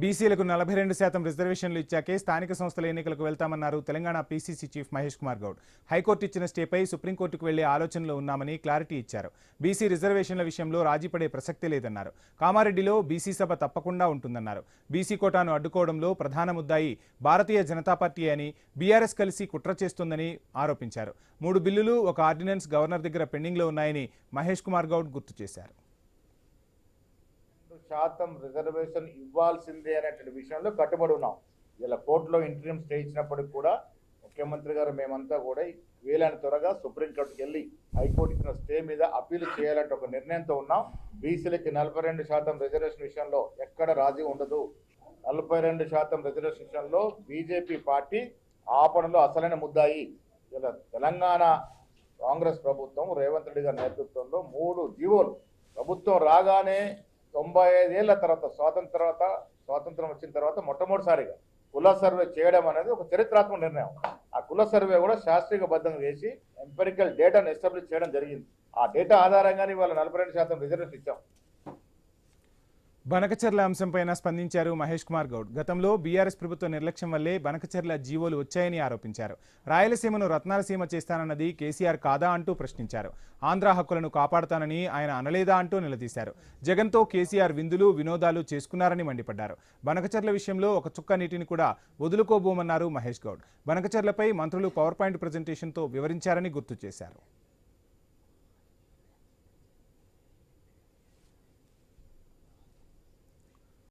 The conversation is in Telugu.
బీసీలకు 42% రిజర్వేషన్లు ఇచ్చాకే స్థానిక సంస్థల ఎన్నికలకు వెళ్తామన్నారు Telangana PCC chief Mahesh Kumar Goud. High court ఇచ్చిన స్టేపై సుప్రీంకోర్టుకు వెళ్లే ఆలోచనలో ఉన్నామని క్లారిటీ ఇచ్చారు. బీసీ రిజర్వేషన్ల విషయంలో రాజీపడే ప్రసక్తే లేదన్నారు. కామారెడ్డిలో బీసీ సభ తప్పకుండా ఉంటుందన్నారు. బీసీ కోటాను అడ్డుకోవడంలో ప్రధాన ముద్దాయి భారతీయ జనతా పార్టీ అని, బీఆర్ఎస్ కలిసి కుట్ర చేస్తుందని ఆరోపించారు. 3 బిల్లులు, ఒక ఆర్డినెన్స్ గవర్నర్ దగ్గర పెండింగ్లో ఉన్నాయని మహేష్ కుమార్ గౌడ్ గుర్తు చేశారు. శాతం రిజర్వేషన్ ఇవ్వాల్సిందే అనేటువంటి విషయంలో కట్టుబడి ఉన్నాం. ఇలా కోర్టులో ఇంటర్వ్యూ స్టే ఇచ్చినప్పటికి కూడా ముఖ్యమంత్రి గారు మేమంతా కూడా వీలైన త్వరగా సుప్రీంకోర్టుకి వెళ్ళి హైకోర్టు ఇచ్చిన స్టే మీద అప్పీల్ చేయాలంటే ఒక నిర్ణయంతో ఉన్నాం. బీసీలకి 42% రిజర్వేషన్ విషయంలో ఎక్కడ రాజీ ఉండదు. 42% రిజర్వేషన్ విషయంలో బీజేపీ పార్టీ ఆపణలో అసలైన ముద్దాయి. ఇలా తెలంగాణ కాంగ్రెస్ ప్రభుత్వం రేవంత్ రెడ్డి గారి నేతృత్వంలో 3 జీవోలు ప్రభుత్వం రాగానే 95 ఏళ్ల తర్వాత స్వాతంత్రం వచ్చిన తర్వాత మొట్టమొదటిసారిగా కుల సర్వే చేయడం అనేది ఒక చరిత్రాత్మక నిర్ణయం. ఆ కుల సర్వే కూడా శాస్త్రీయబద్ధంగా చేసి ఎంపెరికల్ డేటాను ఎస్టాబ్లిష్ చేయడం జరిగింది. ఆ డేటా ఆధారంగానే ఇవాళ 42% రిజర్వేషన్ ఇచ్చాం. బనకచెర్ల అంశంపైన స్పందించారు మహేష్ కుమార్ గౌడ్. గతంలో బీఆర్ఎస్ ప్రభుత్వ నిర్లక్ష్యం వల్లే బనకచెర్ల జీవోలు వచ్చాయని ఆరోపించారు. రాయలసీమను రత్నాలసీమ చేస్తానన్నది కేసీఆర్ కాదా అంటూ ప్రశ్నించారు. ఆంధ్ర హక్కులను కాపాడుతానని ఆయన అనలేదా అంటూ నిలదీశారు. జగన్తో కేసీఆర్ విందులు వినోదాలు చేసుకున్నారని మండిపడ్డారు. బనకచెర్ల విషయంలో ఒక చుక్క నీటిని కూడా వదులుకోబోమన్నారు మహేష్ గౌడ్. బనకచెర్లపై మంత్రులు పవర్ పాయింట్ ప్రజెంటేషన్తో వివరించారని గుర్తు చేశారు.